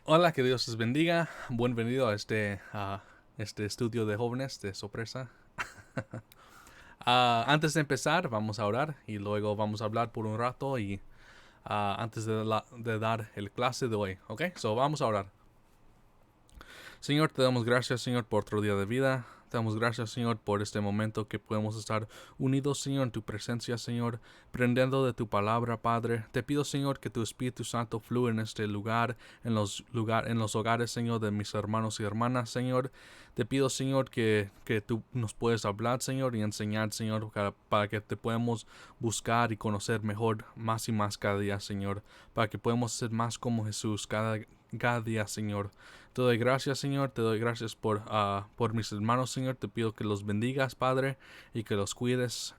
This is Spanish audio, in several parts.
Hola, que Dios les bendiga. Bienvenido a este estudio de jóvenes de sorpresa. Antes de empezar, vamos a orar y luego vamos a hablar por un rato y antes de dar el clase de hoy, ¿ok? So vamos a orar. Señor, te damos gracias, Señor, por otro día de vida. Te damos gracias, Señor, por este momento que podemos estar unidos, Señor, en tu presencia, Señor, aprendiendo de tu palabra, Padre. Te pido, Señor, que tu Espíritu Santo fluya en este lugar, en los hogares, Señor, de mis hermanos y hermanas, Señor. Te pido, Señor, que tú nos puedes hablar, Señor, y enseñar, Señor, para que te podamos buscar y conocer mejor, más y más cada día, Señor, para que podamos ser más como Jesús cada día, Señor. Te doy gracias, Señor. Te doy gracias por mis hermanos, Señor. Te pido que los bendigas, Padre, y que los cuides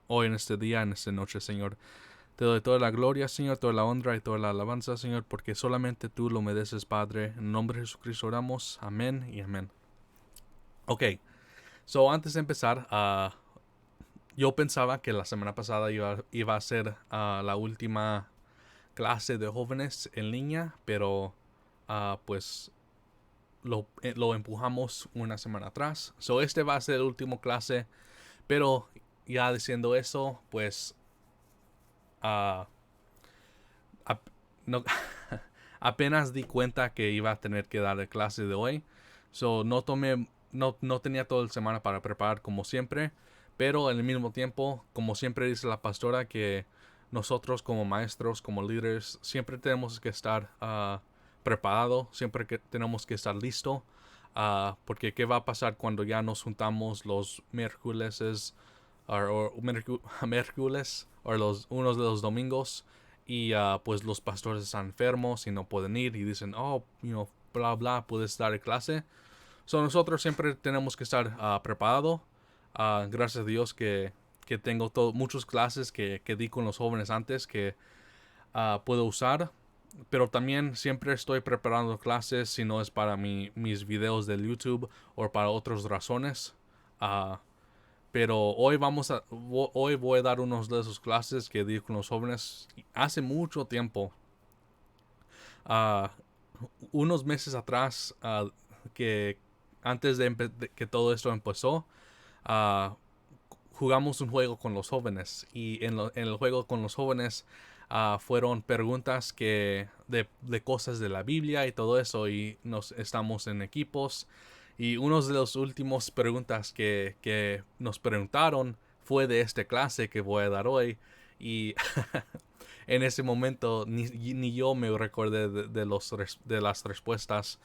hoy en este día, en esta noche, Señor. Te doy toda la gloria, Señor, toda la honra y toda la alabanza, Señor, porque solamente tú lo mereces, Padre. En nombre de Jesucristo oramos. Amén y amén. Ok, so antes de empezar, yo pensaba que la semana pasada iba a ser la última clase de jóvenes en línea, pero pues lo empujamos una semana atrás. So este va a ser el último clase, pero ya diciendo eso, pues uh, ap- no, apenas di cuenta que iba a tener que dar el clase de hoy. So no tenía toda la semana para preparar como siempre, pero en el mismo tiempo, como siempre dice la pastora, que nosotros como maestros, como líderes, siempre tenemos que estar preparado, siempre que tenemos que estar listo, porque qué va a pasar cuando ya nos juntamos los miércoles miércoles o unos de los domingos y pues los pastores están enfermos y no pueden ir y dicen, oh, bla bla, puedes dar clase. So nosotros siempre tenemos que estar preparados. Gracias a Dios que tengo muchas clases que di con los jóvenes antes que puedo usar. Pero también siempre estoy preparando clases si no es para mis videos del YouTube o para otras razones. Uh, pero hoy voy a dar unos de esos clases que di con los jóvenes hace mucho tiempo. Uh, Unos meses atrás, que antes de que todo esto empezó, uh, jugamos un juego con los jóvenes. Y en el juego con los jóvenes fueron preguntas de cosas de la Biblia y todo eso. Y nos estamos en equipos. Y una de las últimas preguntas que nos preguntaron fue de esta clase que voy a dar hoy. Y en ese momento ni yo me recordé de las respuestas.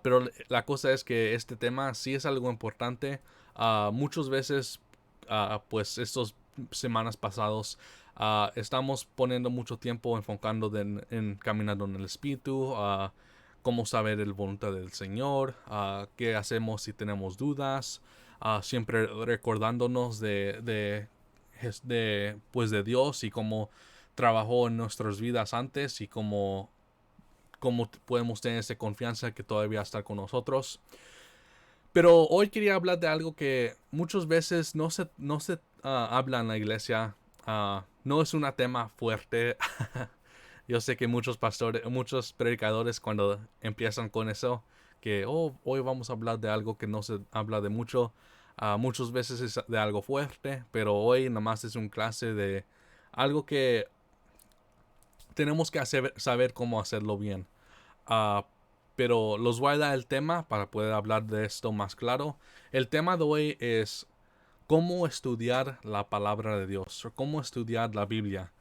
Pero la cosa es que este tema sí es algo importante. Muchas veces, pues estas semanas pasadas, estamos poniendo mucho tiempo enfocando en caminando en el Espíritu, cómo saber el voluntad del Señor, qué hacemos si tenemos dudas, siempre recordándonos pues de Dios y cómo trabajó en nuestras vidas antes y cómo podemos tener esa confianza que todavía está con nosotros. Pero hoy quería hablar de algo que muchas veces no se habla en la iglesia. No es un tema fuerte. Yo sé que muchos pastores, muchos predicadores cuando empiezan con eso, que hoy vamos a hablar de algo que no se habla de mucho. Muchas veces es de algo fuerte, pero hoy nomás es un clase de algo que tenemos que saber cómo hacerlo bien. Uh, pero los voy a dar el tema para poder hablar de esto más claro. El tema de hoy es cómo estudiar la palabra de Dios o cómo estudiar la Biblia.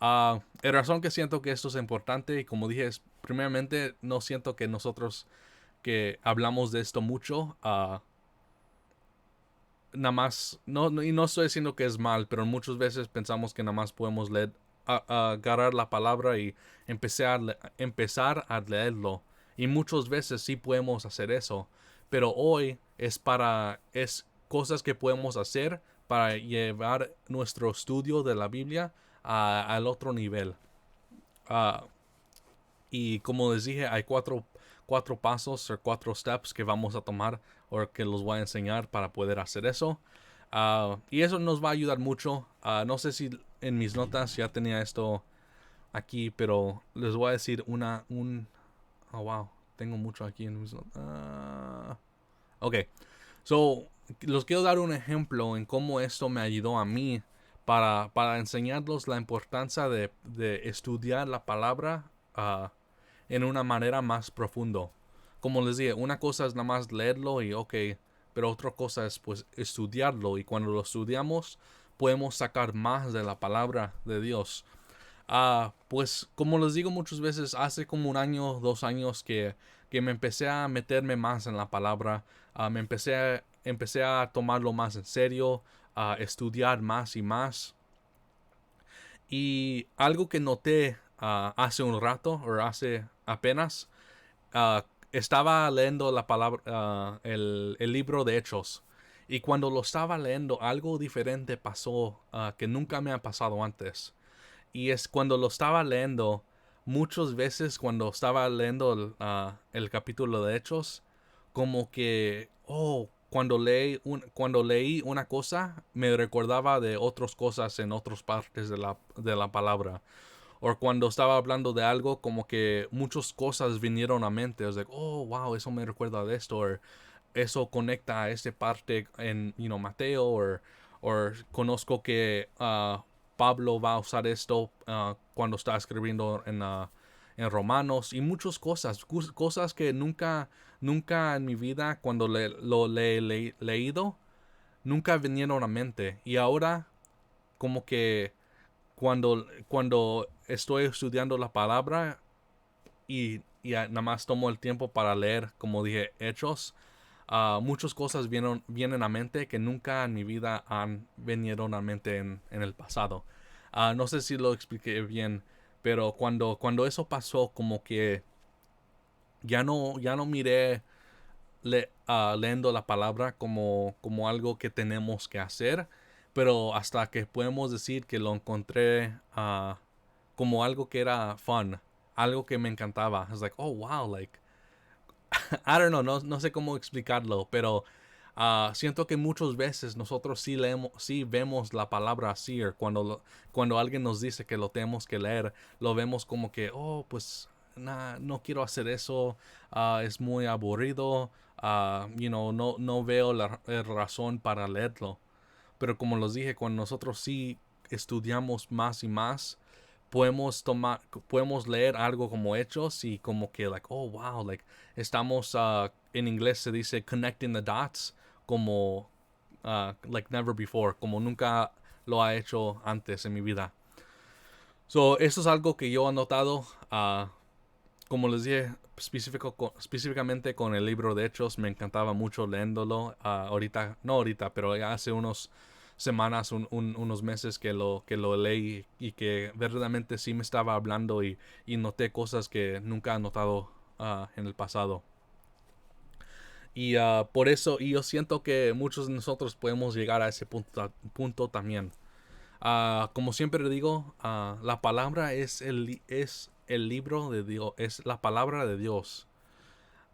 La razón que siento que esto es importante y como dije, primeramente no siento que nosotros que hablamos de esto mucho, nada más, y no estoy diciendo que es mal, pero muchas veces pensamos que nada más podemos leer, agarrar la palabra y empezar a leerlo. Y muchas veces sí podemos hacer eso. Pero hoy es cosas que podemos hacer para llevar nuestro estudio de la Biblia al otro nivel. Uh, y como les dije, hay cuatro pasos o cuatro steps que vamos a tomar o que los voy a enseñar para poder hacer eso. Y eso nos va a ayudar mucho. No sé si en mis notas ya tenía esto aquí, pero les voy a decir oh, wow, tengo mucho aquí en mis ok, so, les quiero dar un ejemplo en cómo esto me ayudó a mí para enseñarlos la importancia de estudiar la palabra en una manera más profundo. Como les dije, una cosa es nada más leerlo y ok, pero otra cosa es pues estudiarlo, y cuando lo estudiamos podemos sacar más de la palabra de Dios. Pues como les digo muchas veces, hace como un año, 2 años que me empecé a meterme más en la palabra. Empecé a tomarlo más en serio, a estudiar más y más. Y algo que noté hace un rato, o hace apenas, estaba leyendo la palabra, el libro de Hechos. Y cuando lo estaba leyendo, algo diferente pasó que nunca me ha pasado antes. Y es cuando lo estaba leyendo, muchas veces cuando estaba leyendo el capítulo de Hechos, como que, cuando leí una cosa, me recordaba de otras cosas en otras partes de la palabra. O cuando estaba hablando de algo, como que muchas cosas vinieron a mente. Es like, oh, wow, eso me recuerda de esto. O eso conecta a esta parte en, Mateo. O conozco que Pablo va a usar esto cuando está escribiendo en Romanos. Y muchas cosas. Cosas que nunca en mi vida, cuando lo he leído, nunca vinieron a mente. Y ahora, como que cuando estoy estudiando la palabra y nada más tomo el tiempo para leer, como dije, Hechos, muchas cosas vienen a mente que nunca en mi vida han venido a mente en el pasado. No sé si lo expliqué bien, pero cuando eso pasó, como que ya no miré leyendo la palabra como algo que tenemos que hacer, pero hasta que podemos decir que lo encontré como algo que era fun, algo que me encantaba. Es like, oh wow, like, I don't know, no sé cómo explicarlo, pero siento que muchas veces nosotros sí leemos, sí vemos la palabra así, o cuando alguien nos dice que lo tenemos que leer, lo vemos como que, oh, pues, no quiero hacer eso, es muy aburrido, no veo la razón para leerlo. Pero como les dije, cuando nosotros sí estudiamos más y más, podemos leer algo como Hechos y como que, like, oh wow, like, estamos, en inglés se dice connecting the dots, como, like never before, como nunca lo ha hecho antes en mi vida. So, eso es algo que yo he notado, como les dije, específicamente con el libro de Hechos, me encantaba mucho leyéndolo. No ahorita, pero hace unos semanas, unos meses que lo leí y que verdaderamente sí me estaba hablando, y noté cosas que nunca he notado en el pasado. Y por eso, y yo siento que muchos de nosotros podemos llegar a ese punto también. Como siempre digo, la palabra es el libro de Dios, es la palabra de Dios.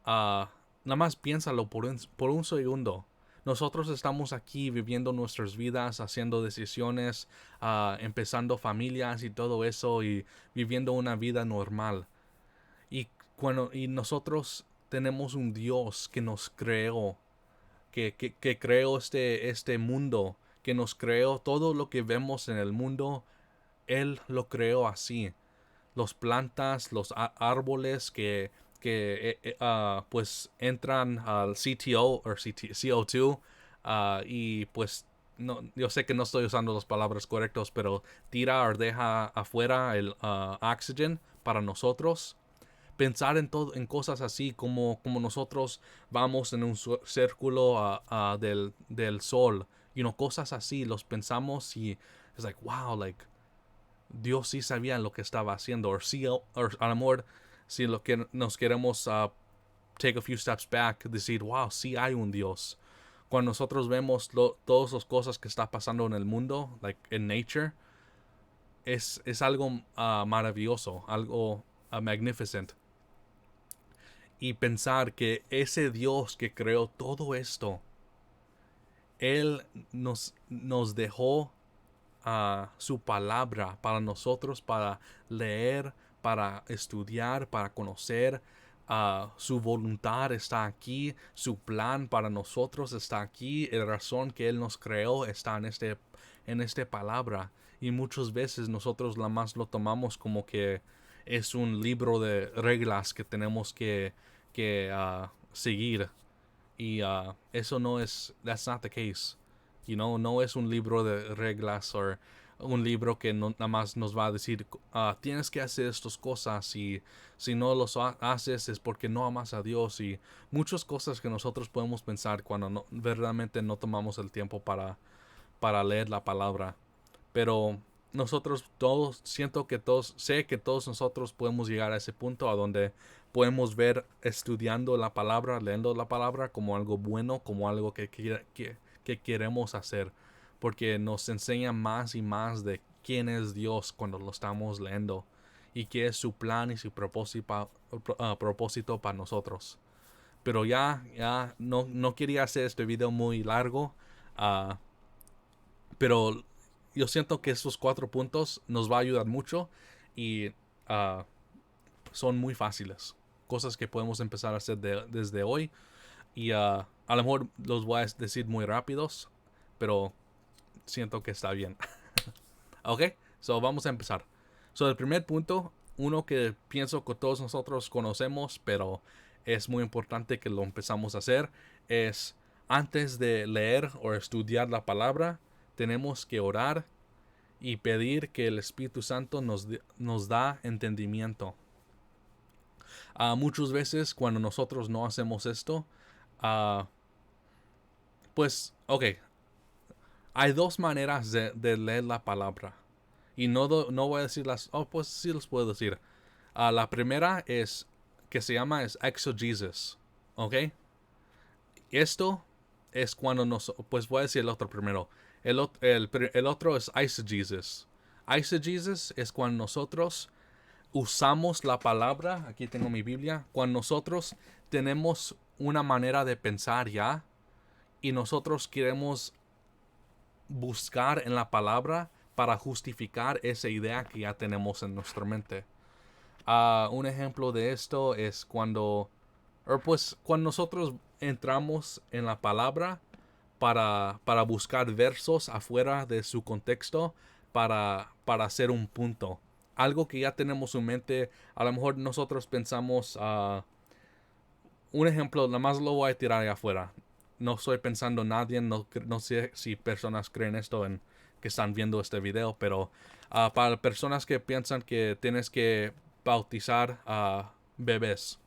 Nada más piénsalo por un segundo. Nosotros estamos aquí viviendo nuestras vidas, haciendo decisiones, empezando familias y todo eso, y viviendo una vida normal. Y nosotros tenemos un Dios que nos creó, que creó este mundo, que nos creó todo lo que vemos en el mundo. Él lo creó así. Los plantas, los árboles que pues entran al CTO o CO2, y pues no, yo sé que no estoy usando las palabras correctas, pero tira o deja afuera el oxígeno para nosotros. Pensar en cosas así, como nosotros vamos en un círculo del sol, cosas así, los pensamos y es like, wow, like, Dios sí sabía lo que estaba haciendo. O sí, o a lo mejor, si lo que nos queremos take a few steps back, decir, wow, sí hay un Dios. Cuando nosotros vemos todas las cosas que está pasando en el mundo, like in nature, es algo maravilloso, algo magnificent. Y pensar que ese Dios que creó todo esto, Él nos dejó su palabra para nosotros, para leer, para estudiar, para conocer. Su voluntad está aquí, su plan para nosotros está aquí, la razón que Él nos creó está en este palabra. Y muchas veces nosotros la más lo tomamos como que es un libro de reglas que tenemos que seguir. Y eso no es, that's not the case. No es un libro de reglas o un libro que nada más nos va a decir, tienes que hacer estas cosas y si no los haces es porque no amas a Dios y muchas cosas que nosotros podemos pensar cuando verdaderamente no tomamos el tiempo para leer la palabra. Pero nosotros todos, sé que todos nosotros podemos llegar a ese punto a donde podemos ver estudiando la palabra, leyendo la palabra como algo bueno, como algo que queremos hacer, porque nos enseña más y más de quién es Dios cuando lo estamos leyendo y qué es su plan y su propósito para nosotros. Pero ya no quería hacer este video muy largo, uh, pero yo siento que estos 4 puntos nos va a ayudar mucho y uh, son muy fáciles. Cosas que podemos empezar a hacer desde hoy. Y a lo mejor los voy a decir muy rápidos, pero siento que está bien. Ok, so vamos a empezar. So el primer punto, uno que pienso que todos nosotros conocemos, pero es muy importante que lo empezamos a hacer, es antes de leer o estudiar la palabra, tenemos que orar y pedir que el Espíritu Santo nos da entendimiento. Muchas veces cuando nosotros no hacemos esto, pues, ok, hay dos maneras de leer la palabra. Y no voy a decir pues sí los puedo decir. La primera es, que se llama es exegesis, ¿ok? Esto es cuando pues voy a decir el otro primero. El otro es eisegesis. Eisegesis es cuando nosotros usamos la palabra, aquí tengo mi Biblia, cuando nosotros tenemos una manera de pensar ya y nosotros queremos buscar en la palabra para justificar esa idea que ya tenemos en nuestra mente. Un ejemplo de esto es cuando nosotros entramos en la palabra para buscar versos afuera de su contexto para hacer un punto. Algo que ya tenemos en mente, a lo mejor nosotros pensamos, un ejemplo, nada más lo voy a tirar allá afuera. No estoy pensando en nadie, no sé si personas creen esto que están viendo este video, pero para personas que piensan que tienes que bautizar a bebés,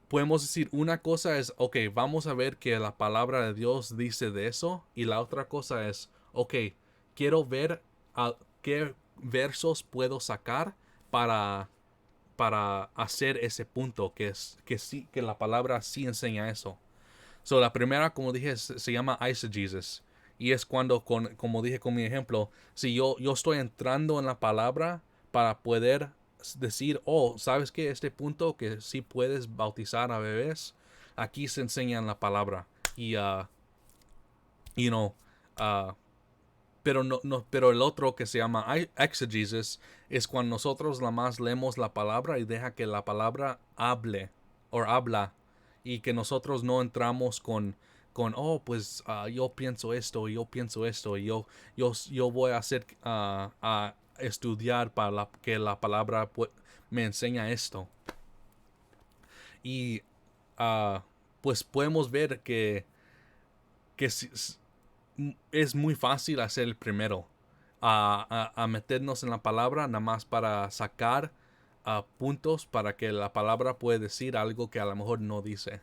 podemos decir una cosa es, ok, vamos a ver que la palabra de Dios dice de eso, y la otra cosa es, ok, quiero ver qué versos puedo sacar para hacer ese punto que sí, que la palabra sí enseña eso. So, la primera, como dije, se llama eisegesis. Y es cuando, como dije con mi ejemplo, si yo estoy entrando en la palabra para poder decir, oh, ¿sabes qué? Este punto que sí puedes bautizar a bebés, aquí se enseña en la palabra. Y, you know, uh, pero el otro que se llama exegesis es cuando nosotros la más leemos la palabra y deja que la palabra habla y que nosotros no entramos oh, pues yo pienso esto y yo pienso esto y yo voy a hacer a estudiar para que la palabra me enseña esto. Y pues podemos ver que es muy fácil hacer el primero. A meternos en la palabra nada más para sacar puntos para que la palabra pueda decir algo que a lo mejor no dice.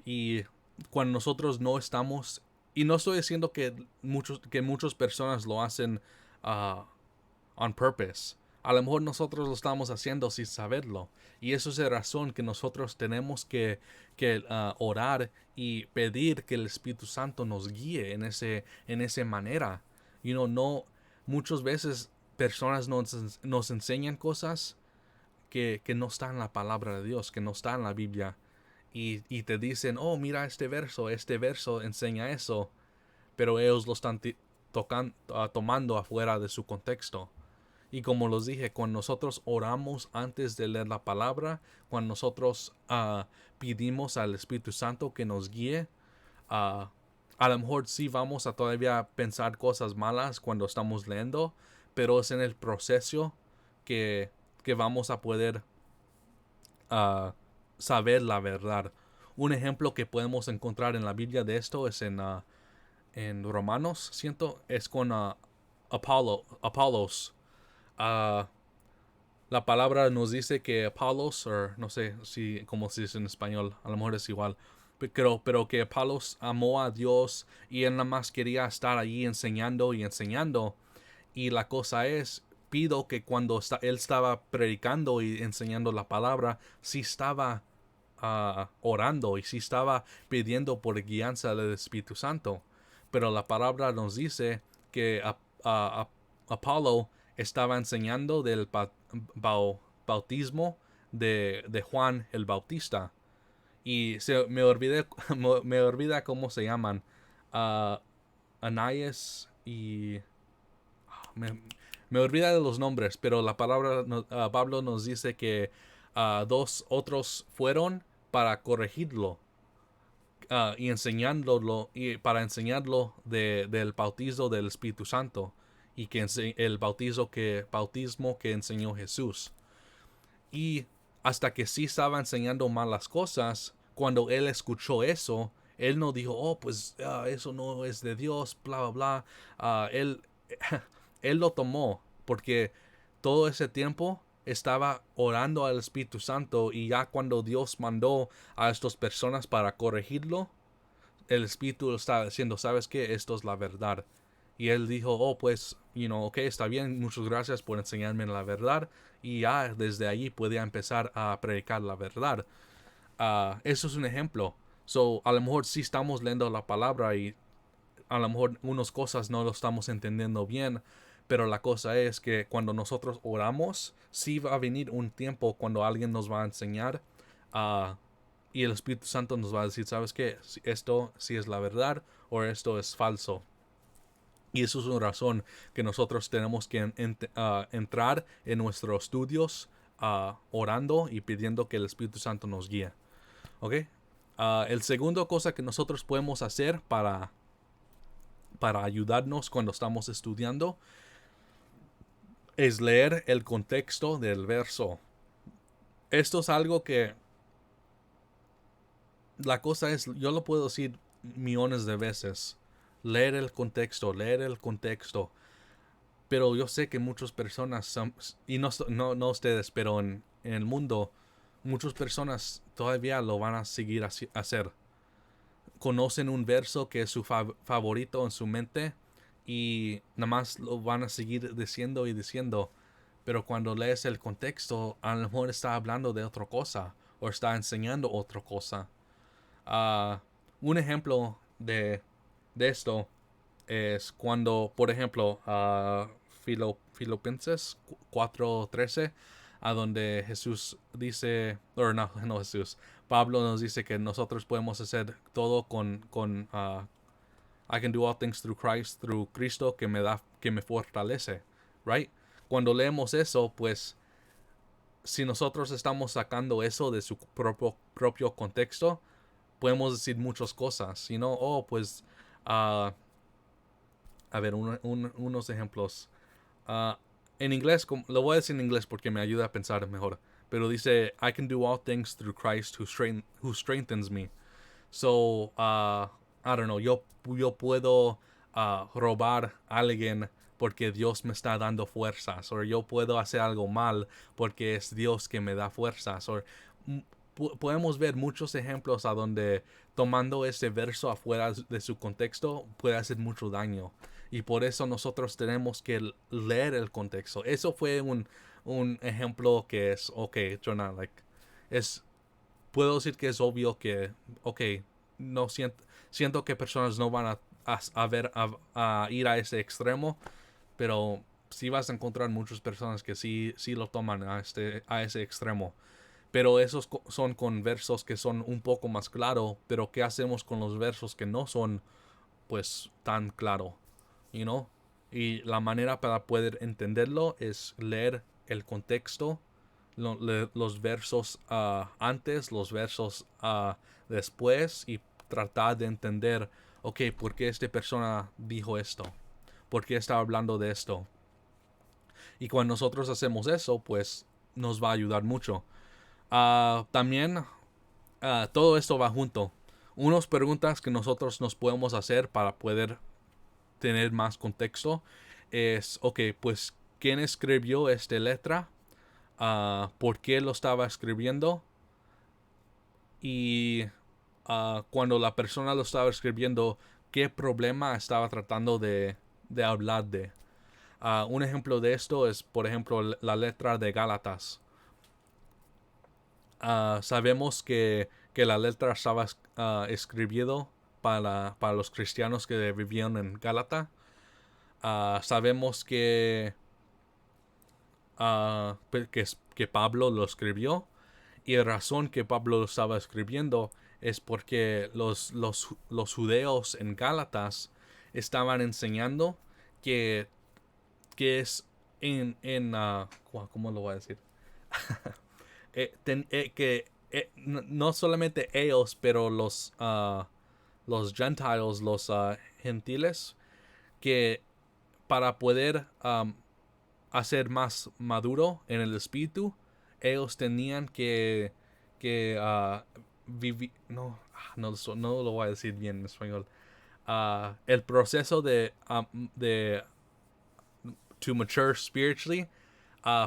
Y cuando nosotros no estamos, y no estoy diciendo que muchas personas lo hacen on purpose. A lo mejor nosotros lo estamos haciendo sin saberlo. Y eso es la razón que nosotros tenemos que orar y pedir que el Espíritu Santo nos guíe en esa manera. No, muchas veces personas nos enseñan cosas que no están en la palabra de Dios, que no están en la Biblia. Y te dicen, oh, mira este verso enseña eso. Pero ellos lo están tomando afuera de su contexto. Y como los dije, cuando nosotros oramos antes de leer la palabra, cuando nosotros pedimos al Espíritu Santo que nos guíe, uh, a lo mejor sí vamos a todavía pensar cosas malas cuando estamos leyendo, pero es en el proceso que, que vamos a poder saber la verdad. Un ejemplo que podemos encontrar en la Biblia de esto es en Romanos, siento, es con Apolos. Uh, la palabra nos dice que Apolos, o no sé si cómo se dice en español, a lo mejor es igual, pero que Apolos amó a Dios y él nada más quería estar allí enseñando y enseñando. Y la cosa es, pido que cuando él estaba predicando y enseñando la palabra, sí estaba orando y sí estaba pidiendo por guianza del Espíritu Santo. Pero la palabra nos dice que Apolo estaba enseñando del bautismo de Juan el Bautista. Y me olvida cómo se llaman. Uh, Ananias y me, me olvida de los nombres, pero la palabra Pablo nos dice que dos otros fueron para corregirlo y enseñándolo y para enseñarlo del bautismo del Espíritu Santo y que el bautismo que enseñó Jesús. Y hasta que sí estaba enseñando malas cosas, cuando él escuchó eso, él no dijo, oh, pues eso no es de Dios, bla, bla, bla. Él lo tomó porque todo ese tiempo estaba orando al Espíritu Santo y ya cuando Dios mandó a estas personas para corregirlo, el Espíritu estaba diciendo, ¿sabes qué? Esto es la verdad. Y él dijo, oh, pues, ok, está bien, muchas gracias por enseñarme la verdad. Y ya desde allí podía empezar a predicar la verdad. Eso es un ejemplo. So, a lo mejor sí estamos leyendo la palabra y a lo mejor unas cosas no lo estamos entendiendo bien, pero la cosa es que cuando nosotros oramos, sí va a venir un tiempo cuando alguien nos va a enseñar y el Espíritu Santo nos va a decir, ¿sabes qué? Esto sí es la verdad o esto es falso. Y eso es una razón que nosotros tenemos que entrar en nuestros estudios orando y pidiendo que el Espíritu Santo nos guíe. ¿Ok? El segundo cosa que nosotros podemos hacer para ayudarnos cuando estamos estudiando es leer el contexto del verso. Esto es algo que la cosa es, yo lo puedo decir millones de veces. Leer el contexto, leer el contexto. Pero yo sé que muchas personas, y no ustedes, pero en el mundo, muchas personas todavía lo van a seguir hacer. Conocen un verso que es su favorito en su mente y nada más lo van a seguir diciendo y diciendo. Pero cuando lees el contexto, a lo mejor está hablando de otra cosa o está enseñando otra cosa. Un ejemplo de esto es cuando, por ejemplo, Filipenses 4:13, a donde Jesús dice, o no Jesús, Pablo nos dice que nosotros podemos hacer todo con I can do all things through Christ, through Cristo que me fortalece, right? Cuando leemos eso, pues si nosotros estamos sacando eso de su propio contexto, podemos decir muchas cosas, oh, pues a ver, unos ejemplos. Uh, en inglés, lo voy a decir en inglés porque me ayuda a pensar mejor. Pero dice, I can do all things through Christ who strengthens me. So, I don't know, yo puedo robar a alguien porque Dios me está dando fuerzas. O yo puedo hacer algo mal porque es Dios que me da fuerzas. O podemos ver muchos ejemplos a donde tomando ese verso afuera de su contexto puede hacer mucho daño. Y por eso nosotros tenemos que leer el contexto. Eso fue un ejemplo que es, ok, Jonah, puedo decir que es obvio que, ok, no siento que personas no van a ir a ese extremo, pero sí vas a encontrar muchas personas que sí lo toman a ese extremo. Pero esos son con versos que son un poco más claros, pero ¿qué hacemos con los versos que no son, pues, tan claros? Y la manera para poder entenderlo es leer el contexto, los versos antes, los versos después, y tratar de entender, ok, ¿por qué esta persona dijo esto? ¿Por qué está hablando de esto? Y cuando nosotros hacemos eso, pues nos va a ayudar mucho. También todo esto va junto. Unas preguntas que nosotros nos podemos hacer para poder tener más contexto es, ok, pues, ¿quién escribió esta letra? ¿Por qué lo estaba escribiendo? Y cuando la persona lo estaba escribiendo, ¿qué problema estaba tratando de hablar de? Un ejemplo de esto es, por ejemplo, la letra de Gálatas. Sabemos que la letra estaba escribiendo para los cristianos que vivían en Gálata. Sabemos que Pablo lo escribió, y la razón que Pablo lo estaba escribiendo es porque los judeos en Gálatas estaban enseñando que, que es ¿cómo lo voy a decir? Que no solamente ellos, pero los gentiles, los gentiles, que para poder hacer más maduro en el espíritu, ellos tenían que vivir, no lo voy a decir bien en español. El proceso de to mature spiritually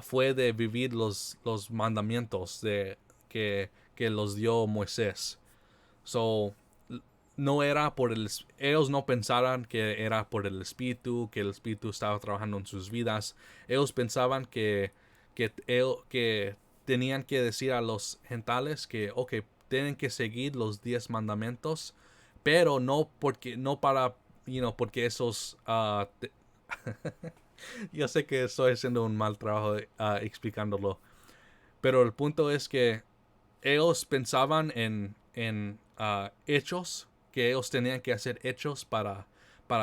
fue de vivir los mandamientos que los dio Moisés. So, no era por ellos no pensaran que era por el espíritu, que el espíritu estaba trabajando en sus vidas. Ellos pensaban que tenían que decir a los gentiles que, ok, tienen que seguir los 10 mandamientos, pero no para, porque esos, yo sé que estoy haciendo un mal trabajo explicándolo, pero el punto es que ellos pensaban en hechos, que ellos tenían que hacer hechos para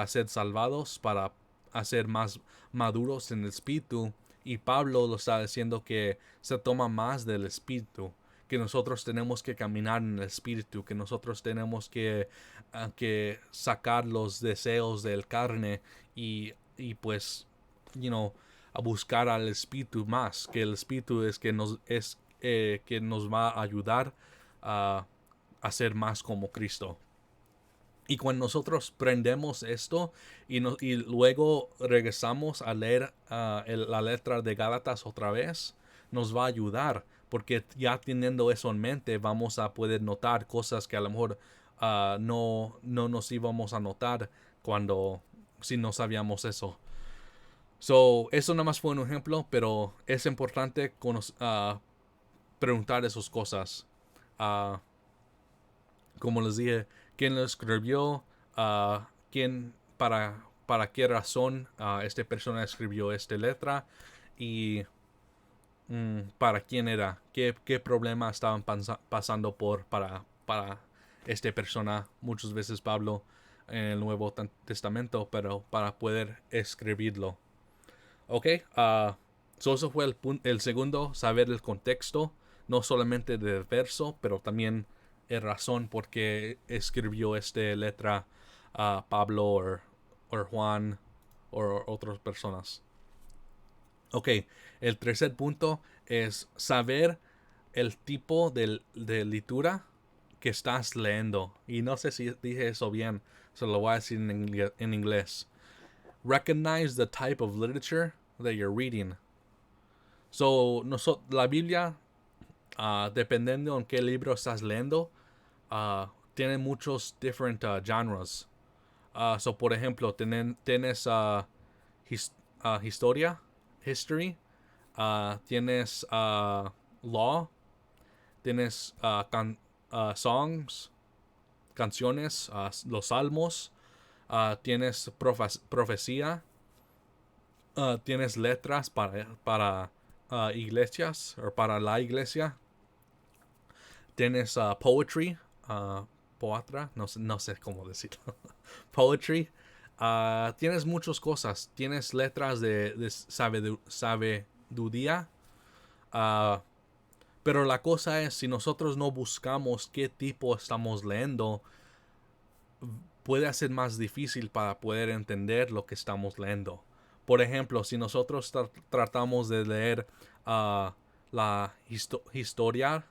ser salvados, para hacer más maduros en el espíritu. Y Pablo lo está diciendo que se toma más del espíritu, que nosotros tenemos que caminar en el espíritu, que nosotros tenemos que sacar los deseos del carne y pues, a buscar al espíritu más, que el espíritu es que nos va a ayudar a ser más como Cristo. Y cuando nosotros prendemos esto y luego regresamos a leer la letra de Gálatas otra vez, nos va a ayudar, porque ya teniendo eso en mente vamos a poder notar cosas que a lo mejor no nos íbamos a notar si no sabíamos eso. So, eso nada más fue un ejemplo, pero es importante preguntar esas cosas. Uh, Como les dije, quién lo escribió, quién, para qué razón esta persona escribió esta letra, y para quién era, qué problema estaban pasando para esta persona. Muchas veces Pablo en el Nuevo Testamento, pero para poder escribirlo. Ok, eso fue el segundo, saber el contexto, no solamente del verso, pero también la razón por qué escribió esta letra Pablo o Juan o otras personas. Ok, el tercer punto es saber el tipo de lectura que estás leyendo. Y no sé si dije eso bien, se lo voy a decir en inglés. Recognize the type of literature that you're reading. So, la Biblia, dependiendo en qué libro estás leyendo, tiene muchos different genres. So, por ejemplo, tienes historia, history, tienes law, tienes songs, canciones, los salmos, tienes profecía, tienes letras para iglesias o para la iglesia, tienes poetry, poatra, no sé cómo decirlo, poetry, Tienes muchas cosas. Tienes letras de sabiduría. ah, pero la cosa es, si nosotros no buscamos qué tipo estamos leyendo, puede ser más difícil para poder entender lo que estamos leyendo. Por ejemplo, si nosotros tratamos de leer ah, la historia,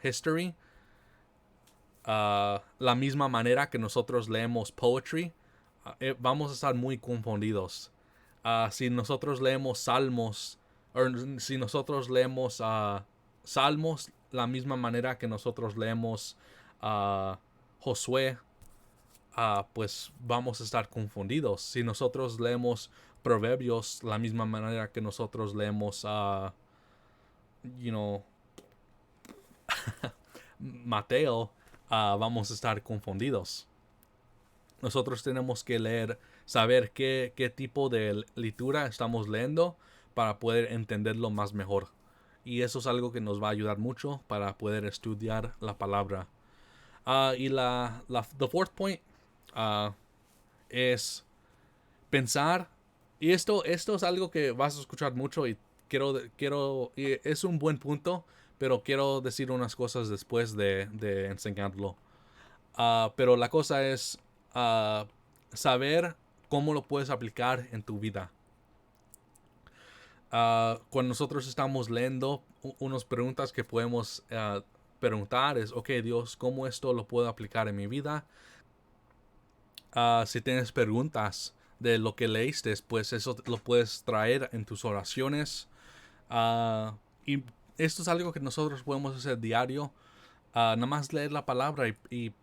history, la misma manera que nosotros leemos poetry, vamos a estar muy confundidos. Si nosotros leemos salmos, o si nosotros leemos salmos la misma manera que nosotros leemos Josué, pues vamos a estar confundidos. Si nosotros leemos proverbios la misma manera que nosotros leemos you know, Mateo, vamos a estar confundidos. Nosotros tenemos que leer, saber qué tipo de lectura estamos leyendo para poder entenderlo más mejor. Y eso es algo que nos va a ayudar mucho para poder estudiar la palabra. Y the fourth point es pensar. Y esto es algo que vas a escuchar mucho y y es un buen punto, pero quiero decir unas cosas después de enseñarlo. Pero la cosa es saber cómo lo puedes aplicar en tu vida. Cuando nosotros estamos leyendo, unas preguntas que podemos preguntar es, ok, Dios, ¿cómo esto lo puedo aplicar en mi vida? Si tienes preguntas de lo que leíste, pues eso lo puedes traer en tus oraciones. Y esto es algo que nosotros podemos hacer diario. Nada más leer la palabra y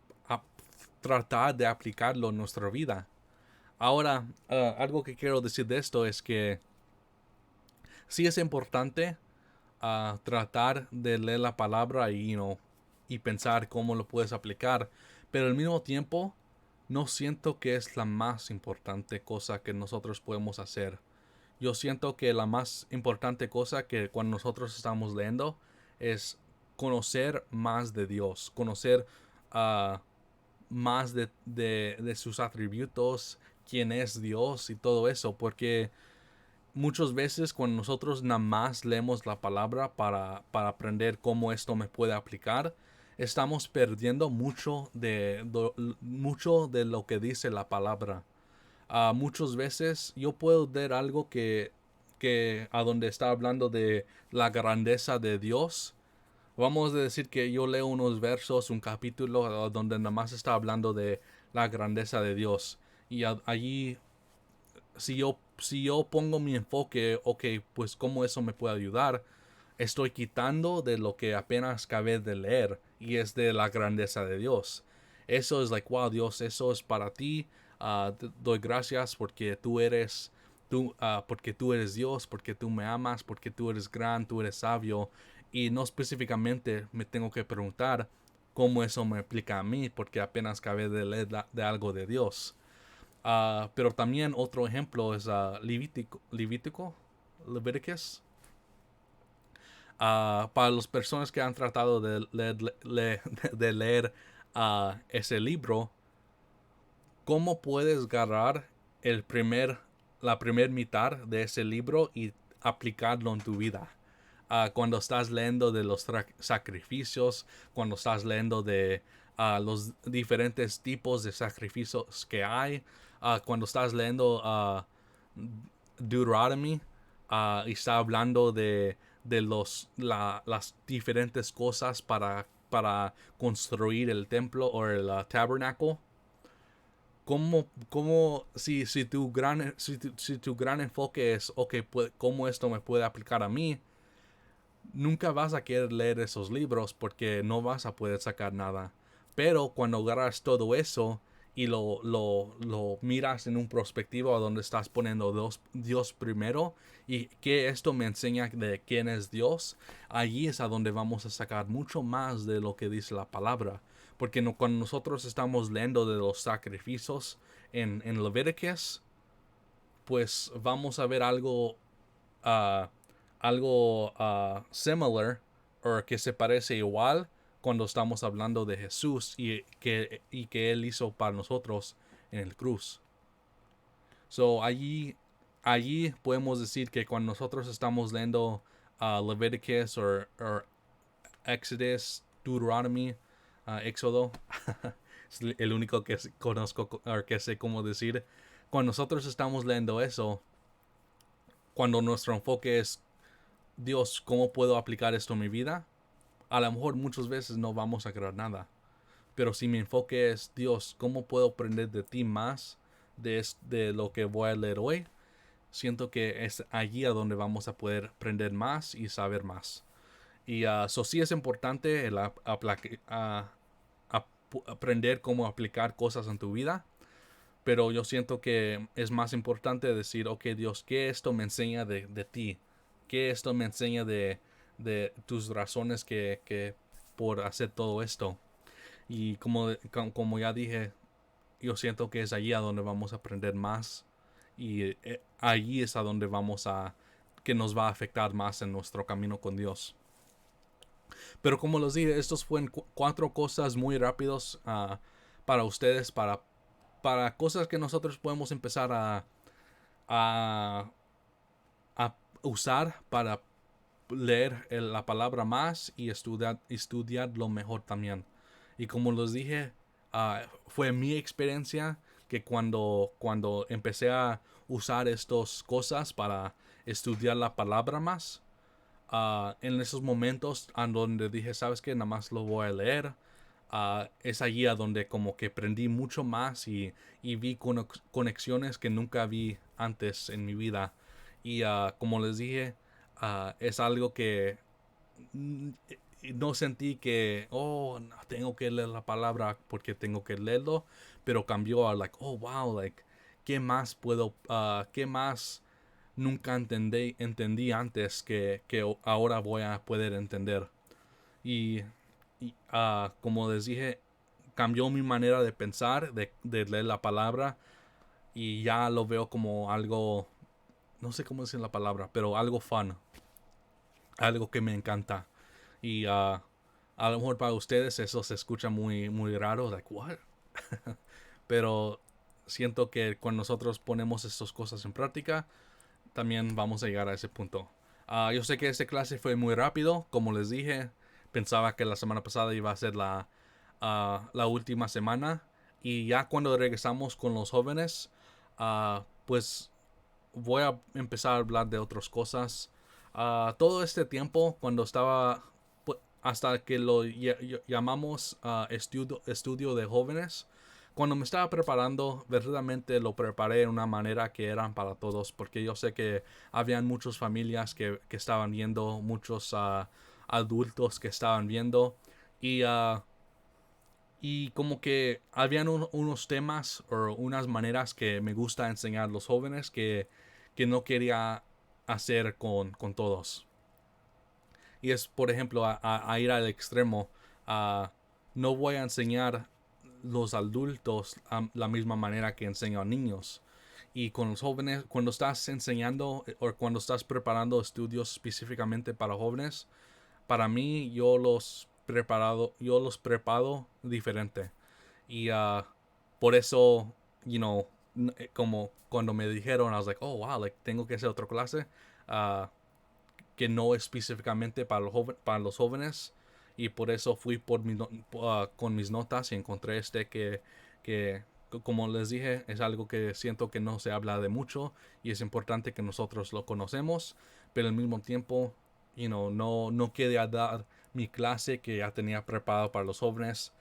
tratar de aplicarlo en nuestra vida. Ahora, algo que quiero decir de esto es que sí es importante tratar de leer la palabra y pensar cómo lo puedes aplicar, pero al mismo tiempo no siento que es la más importante cosa que nosotros podemos hacer. Yo siento que la más importante cosa que cuando nosotros estamos leyendo es conocer más de Dios, conocer uh, más de sus atributos, quién es Dios y todo eso, porque muchas veces cuando nosotros nada más leemos la palabra para aprender cómo esto me puede aplicar, estamos perdiendo mucho de lo que dice la palabra. Muchas veces yo puedo ver algo que a donde está hablando de la grandeza de Dios. Vamos a decir que yo leo unos versos, un capítulo donde nada más está hablando de la grandeza de Dios. Y allí, si yo pongo mi enfoque, ok, pues cómo eso me puede ayudar, estoy quitando de lo que apenas acabé de leer y es de la grandeza de Dios. Eso es like, wow, Dios, eso es para ti. Te doy gracias porque porque tú eres Dios, porque tú me amas, porque tú eres gran, tú eres sabio. Y no específicamente me tengo que preguntar cómo eso me aplica a mí, porque apenas acabé de leer de algo de Dios. Pero también otro ejemplo es Leviticus. Para las personas que han tratado de leer ese libro, ¿cómo puedes agarrar la primer mitad de ese libro y aplicarlo en tu vida? Cuando estás leyendo de los sacrificios, cuando estás leyendo de los diferentes tipos de sacrificios que hay, cuando estás leyendo Deuteronomy y está hablando de las diferentes cosas para construir el templo o el tabernáculo. Si tu gran enfoque es, ok, ¿cómo esto me puede aplicar a mí? Nunca vas a querer leer esos libros porque no vas a poder sacar nada. Pero cuando agarras todo eso y lo miras en un perspectiva donde estás poniendo Dios primero y que esto me enseña de quién es Dios, allí es a donde vamos a sacar mucho más de lo que dice la palabra. Porque cuando nosotros estamos leyendo de los sacrificios en Levíticos, pues vamos a ver uh, algo similar o que se parece igual cuando estamos hablando de Jesús y que Él hizo para nosotros en el cruz. So, allí podemos decir que cuando nosotros estamos leyendo Leviticus o Exodus, Deuteronomy, Éxodo, es el único que conozco o que sé cómo decir. Cuando nosotros estamos leyendo eso, cuando nuestro enfoque es, Dios, ¿cómo puedo aplicar esto en mi vida? A lo mejor muchas veces no vamos a crear nada. Pero si mi enfoque es, Dios, ¿cómo puedo aprender de ti más de lo que voy a leer hoy? Siento que es allí a donde vamos a poder aprender más y saber más. Y eso sí es importante el aprender cómo aplicar cosas en tu vida. Pero yo siento que es más importante decir, ok, Dios, ¿qué esto me enseña de ti? ¿Qué esto me enseña de tus razones que por hacer todo esto? Y como ya dije, yo siento que es allí a donde vamos a aprender más. Y allí es a donde que nos va a afectar más en nuestro camino con Dios. Pero como les dije, estos fueron cuatro cosas muy rápidos para ustedes, para cosas que nosotros podemos empezar a, a usar para leer la palabra más y estudiarlo mejor también. Y como les dije, fue mi experiencia que cuando empecé a usar estas cosas para estudiar la palabra más, en esos momentos en donde dije, ¿sabes qué? Nada más lo voy a leer. Es allí a donde como que aprendí mucho más y vi conexiones que nunca vi antes en mi vida. Y como les dije, es algo que mm, no sentí que, oh, no, tengo que leer la palabra porque tengo que leerlo, pero cambió a, like, oh, wow, like, qué más nunca entendí antes que ahora voy a poder entender? Y, como les dije, cambió mi manera de pensar, de leer la palabra, y ya lo veo como algo, no sé cómo decir la palabra, pero algo fun, algo que me encanta. Y a lo mejor para ustedes eso se escucha muy raro, like, what? Pero siento que cuando nosotros ponemos estas cosas en práctica, también vamos a llegar a ese punto. Yo sé que esta clase fue muy rápido, como les dije, pensaba que la semana pasada iba a ser la última semana, y ya cuando regresamos con los jóvenes, pues voy a empezar a hablar de otras cosas. Todo este tiempo, cuando estaba, hasta que lo llamamos estudio de jóvenes, cuando me estaba preparando, verdaderamente lo preparé de una manera que eran para todos, porque yo sé que habían muchas familias que estaban viendo, muchos adultos que estaban viendo, y, y como que habían unos temas o unas maneras que me gusta enseñar a los jóvenes que no quería hacer con todos. Y es, por ejemplo, a ir al extremo. No voy a enseñar los adultos a la misma manera que enseño a niños. Y con los jóvenes, cuando estás enseñando o cuando estás preparando estudios específicamente para jóvenes, para mí yo los preparo diferente. Y por eso, como cuando me dijeron, I was like, oh wow, like tengo que hacer otra clase. Uh, que no es específicamente para los jóvenes, y por eso fui con mis notas y encontré que, como les dije, es algo que siento que no se habla de mucho y es importante que nosotros lo conocemos, pero al mismo tiempo, no quería dar mi clase que ya tenía preparado para los jóvenes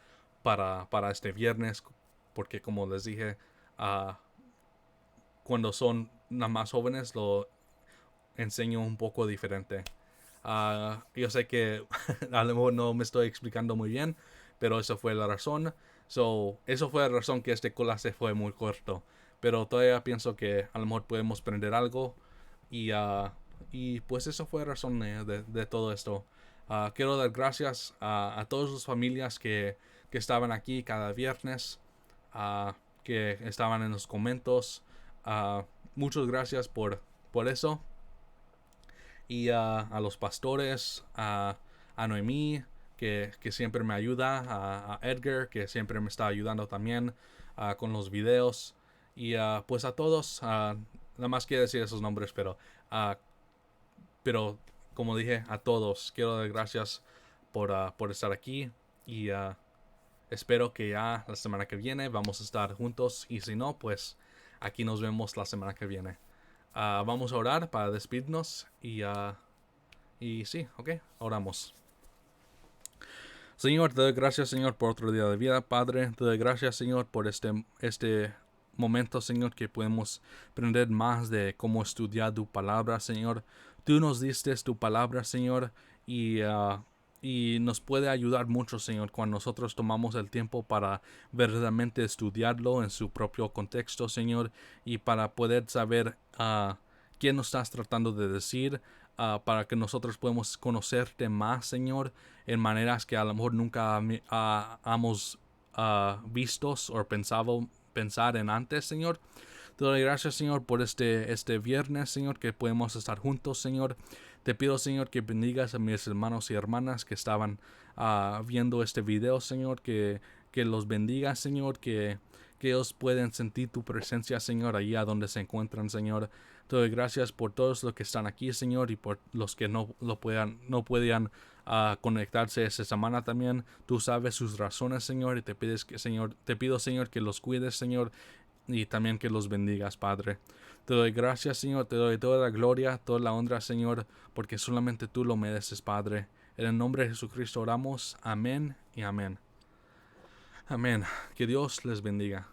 para este viernes, porque como les dije, uh, cuando son nada más jóvenes lo enseño un poco diferente. Yo sé que a lo mejor no me estoy explicando muy bien, pero esa fue la razón. Eso fue la razón que este clase fue muy corto. Pero todavía pienso que a lo mejor podemos aprender algo. Y, y pues eso fue la razón de todo esto. Quiero dar gracias a todas las familias que estaban aquí cada viernes, que estaban en los comentarios. Muchas gracias por eso. Y a los pastores, a Noemí, que siempre me ayuda, a Edgar, que siempre me está ayudando también con los videos. Y pues a todos, nada más quiero decir esos nombres, ah, pero como dije, a todos quiero dar gracias por estar aquí. Y espero que ya la semana que viene vamos a estar juntos. Y si no, pues aquí nos vemos la semana que viene. Vamos a orar para despedirnos. Y sí, ok, oramos. Señor, te doy gracias, Señor, por otro día de vida, Padre. Te doy gracias, Señor, por este momento, Señor, que podemos aprender más de cómo estudiar tu palabra, Señor. Tú nos diste tu palabra, Señor, y nos puede ayudar mucho, Señor, cuando nosotros tomamos el tiempo para verdaderamente estudiarlo en su propio contexto, Señor, y para poder saber qué nos estás tratando de decir, para que nosotros podamos conocerte más, Señor, en maneras que a lo mejor nunca hemos vistos o pensar en antes, Señor. Te doy gracias, Señor, por este viernes, Señor, que podemos estar juntos, Señor. Te pido, Señor, que bendigas a mis hermanos y hermanas que estaban viendo este video, Señor, que los bendiga, Señor, que ellos pueden sentir tu presencia, Señor, allí a donde se encuentran, Señor. Te doy gracias por todos los que están aquí, Señor, y por los que no podían conectarse esta semana también. Tú sabes sus razones, Señor, y te pido, Señor, que los cuides, Señor, y también que los bendigas, Padre. Te doy gracias, Señor, te doy toda la gloria, toda la honra, Señor, porque solamente tú lo mereces, Padre. En el nombre de Jesucristo oramos. Amén y amén. Amén. Que Dios les bendiga.